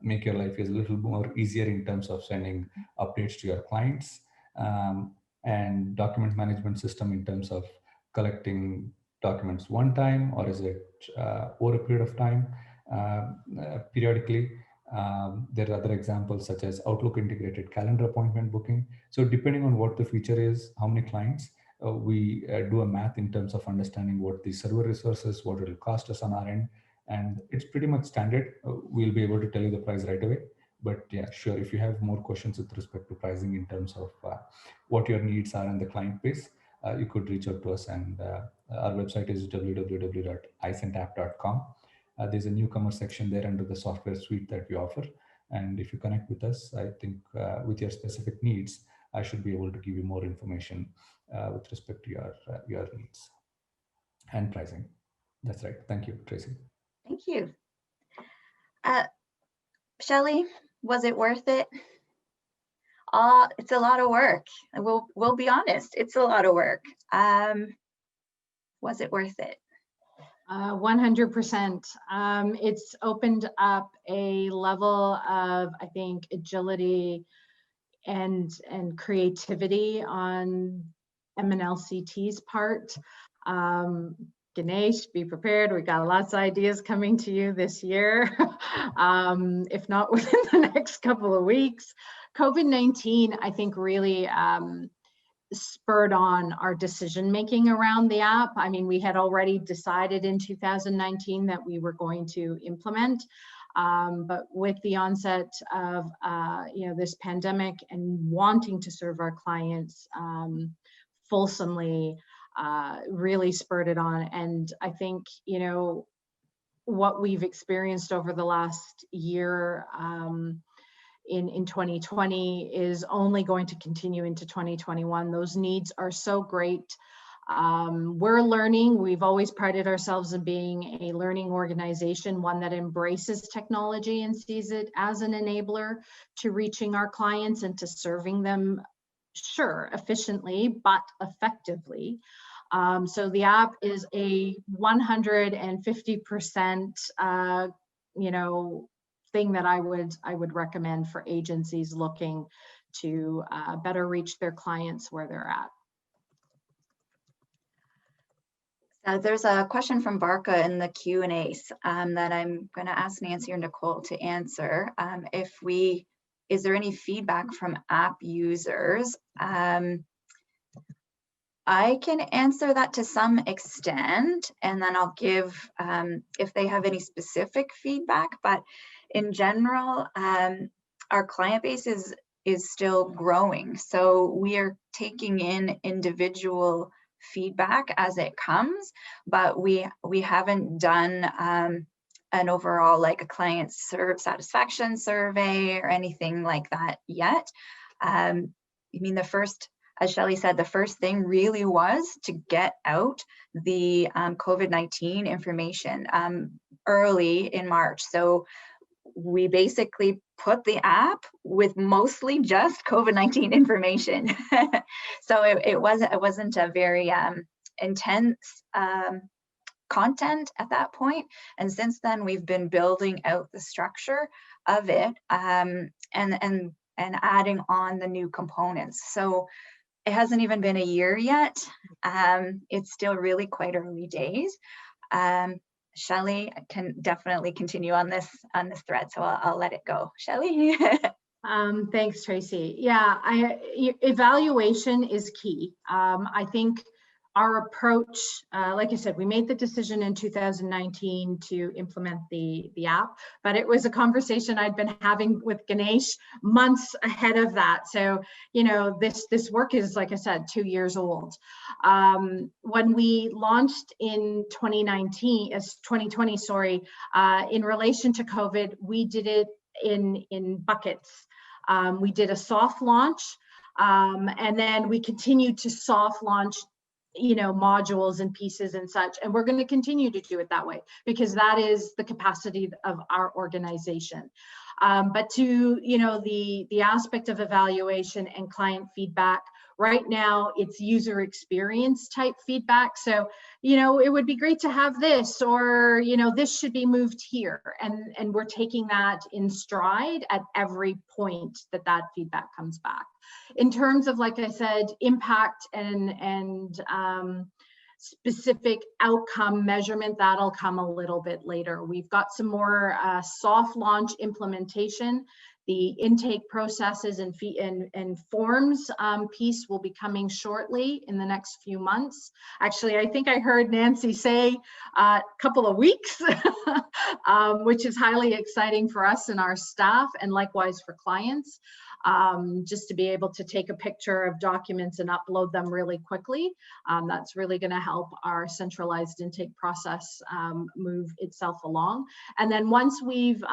Speaker 3: make your life a little more easier in terms of sending updates to your clients, and document management system in terms of collecting documents one time, or is it over a period of time, periodically. There are other examples such as Outlook integrated calendar appointment booking. So depending on what the feature is, how many clients, we do a math in terms of understanding what the server resources, what it will cost us on our end. And it's pretty much standard. We'll be able to tell you the price right away. But yeah, sure, if you have more questions with respect to pricing in terms of what your needs are in the client base, you could reach out to us. And our website is www.icentapp.com. There's a newcomer section there under the software suite that we offer. And if you connect with us, I think with your specific needs, I should be able to give you more information with respect to your needs and pricing. That's right. Thank you, Tracy.
Speaker 1: Thank you. Shelly, was it worth it? It's a lot of work. We'll be honest, it's a lot of work. Was it worth it?
Speaker 2: 100%. It's opened up a level of, I think, agility and creativity on MNLCT's part. Ganesh, be prepared. We got lots of ideas coming to you this year, if not within the next couple of weeks. COVID-19, I think, really spurred on our decision making around the app. I mean, we had already decided in 2019 that we were going to implement, but with the onset of this pandemic and wanting to serve our clients fulsomely, really spurred it on. And I think, what we've experienced over the last year in 2020 is only going to continue into 2021. Those needs are so great. We're learning. We've always prided ourselves in being a learning organization, one that embraces technology and sees it as an enabler to reaching our clients and to serving them, sure, efficiently, but effectively. So the app is a 150%, thing that I would recommend for agencies looking to better reach their clients where they're at.
Speaker 1: There's a question from Barca in the Q&As that I'm going to ask Nancy or Nicole to answer. Is there any feedback from app users? I can answer that to some extent, and then I'll give if they have any specific feedback. But in general, our client base is still growing, so we are taking in individual feedback as it comes, but we haven't done an overall like a client satisfaction survey or anything like that yet. I mean, as Shelley said, the first thing really was to get out the COVID-19 information early in March. So we basically put the app with mostly just COVID-19 information. So it wasn't a very intense content at that point. And since then, we've been building out the structure of it and adding on the new components. So it hasn't even been a year yet. It's still really quite early days. Shelley can definitely continue on this thread, so I'll let it go. Shelley.
Speaker 2: Thanks, Tracy. Yeah, evaluation is key. I think our approach, like I said, we made the decision in 2019 to implement the app, but it was a conversation I'd been having with Ganesh months ahead of that. So, this work is, like I said, 2 years old. When we launched in 2020, in relation to COVID, we did it in buckets. We did a soft launch, and then we continued to soft launch modules and pieces and such, and we're going to continue to do it that way because that is the capacity of our organization. But to the aspect of evaluation and client feedback, right now it's user experience type feedback. So it would be great to have this, or this should be moved here, and we're taking that in stride at every point that feedback comes back. In terms of, like I said, impact and specific outcome measurement, that'll come a little bit later. We've got some more soft launch implementation. The intake processes and forms piece will be coming shortly in the next few months. Actually, I think I heard Nancy say a couple of weeks, which is highly exciting for us and our staff, and likewise for clients. Just to be able to take a picture of documents and upload them really quickly. That's really going to help our centralized intake process move itself along. And then once we've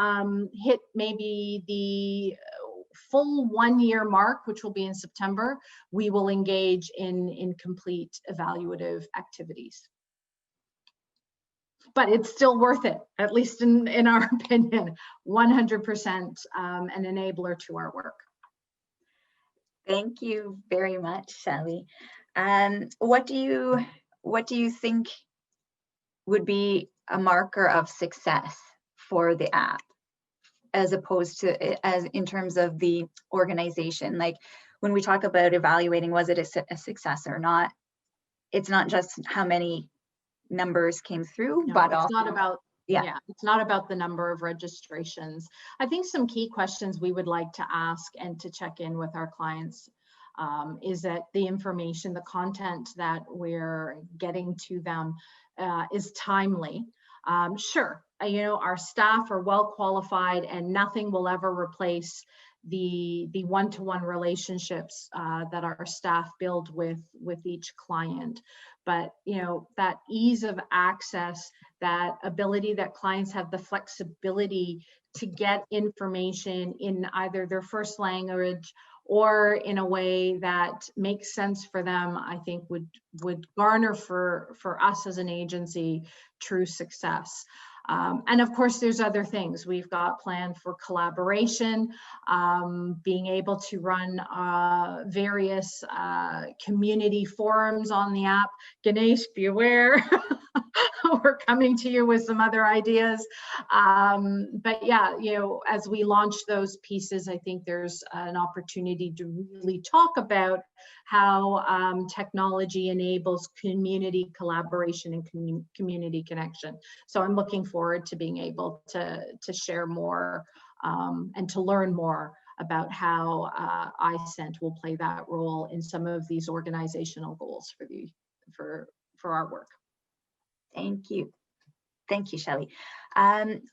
Speaker 2: hit maybe the full 1 year mark, which will be in September, we will engage in complete evaluative activities. But it's still worth it, at least in our opinion, 100% an enabler to our work.
Speaker 1: Thank you very much, Shelley. What do you think would be a marker of success for the app, as opposed to in terms of the organization? Like, when we talk about evaluating, was it a success or not, it's not just how many numbers came through,
Speaker 2: No,
Speaker 1: but
Speaker 2: it's
Speaker 1: also,
Speaker 2: not about,
Speaker 1: yeah.
Speaker 2: it's not about the number of registrations. I think some key questions we would like to ask and to check in with our clients is that the information, the content that we're getting to them is timely. Sure, you know, our staff are well qualified and nothing will ever replace the one-to-one relationships that our staff build with each client. But, you know, that ease of access, that ability that clients have the flexibility to get information in either their first language or in a way that makes sense for them, I think would garner for us as an agency true success. And of course, there's other things we've got planned for collaboration, being able to run various community forums on the app. Ganesh, be aware. We're coming to you with some other ideas. But yeah, you know, as we launch those pieces, I think there's an opportunity to really talk about how technology enables community collaboration and community connection. So I'm looking forward to being able to share more and to learn more about how iCent will play that role in some of these organizational goals for our work.
Speaker 1: Thank you. Thank you, Shelley.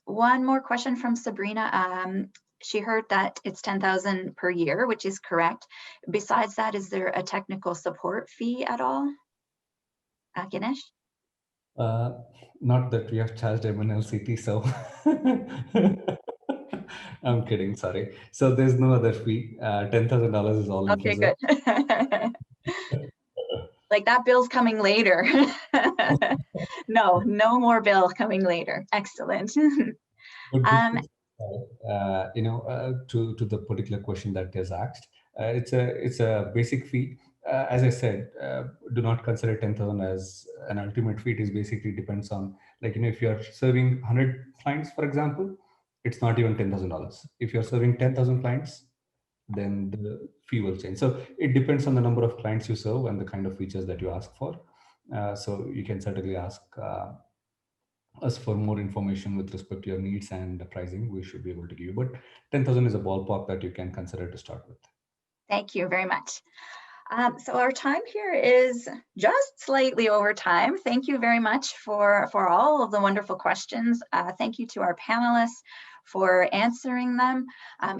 Speaker 1: One more question from Sabrina. She heard that it's 10,000 per year, which is correct. Besides that, is there a technical support fee at all? Ganesh?
Speaker 3: Not that we have charged MNLCT, so I'm kidding, sorry. So there's no other fee. $10,000 is all inclusive.
Speaker 1: Okay, good. Like that bill's coming later. No more bill coming later. Excellent.
Speaker 3: You know, to the particular question that is asked, it's a basic fee. As I said, do not consider 10,000 as an ultimate fee. It is basically depends on, like, you know, if you are serving 100 clients, for example, it's not even $10,000. If you're serving 10,000 clients, then the fee will change. So it depends on the number of clients you serve and the kind of features that you ask for. So you can certainly ask us for more information with respect to your needs and the pricing. We should be able to give you, but 10,000 is a ballpark that you can consider to start with.
Speaker 1: Thank you very much. So our time here is just slightly over time. Thank you very much for all of the wonderful questions. Thank you to our panelists for answering them.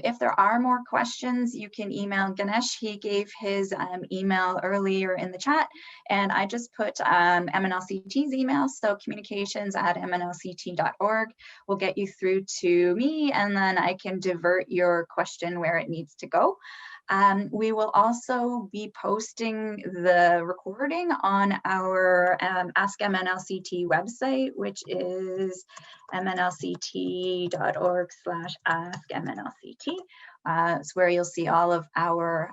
Speaker 1: If there are more questions, you can email Ganesh. He gave his email earlier in the chat, and I just put MNLCT's email, so communications@mnlct.org will get you through to me, and then I can divert your question where it needs to go. We will also be posting the recording on our Ask MNLCT website, which is mnlct.org/askmnlct. It's where you'll see all of our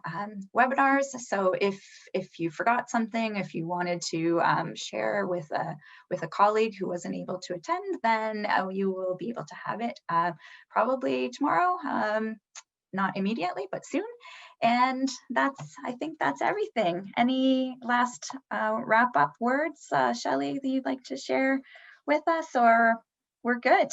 Speaker 1: webinars. So if you forgot something, if you wanted to share with a colleague who wasn't able to attend, then you will be able to have it probably tomorrow. Not immediately, but soon. And I think that's everything. Any last wrap up words, Shelley, that you'd like to share with us, or we're good?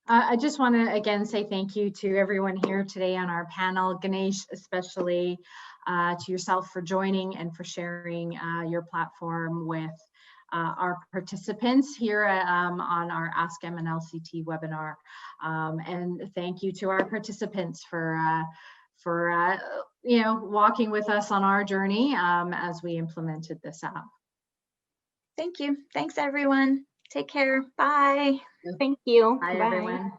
Speaker 2: I just want to again say thank you to everyone here today on our panel, Ganesh, especially to yourself for joining and for sharing your platform with our participants here on our Ask MNLCT webinar. And thank you to our participants for you know, walking with us on our journey as we implemented this app.
Speaker 1: Thank you. Thanks, everyone. Take care. Bye.
Speaker 4: Thank you.
Speaker 2: Bye, everyone.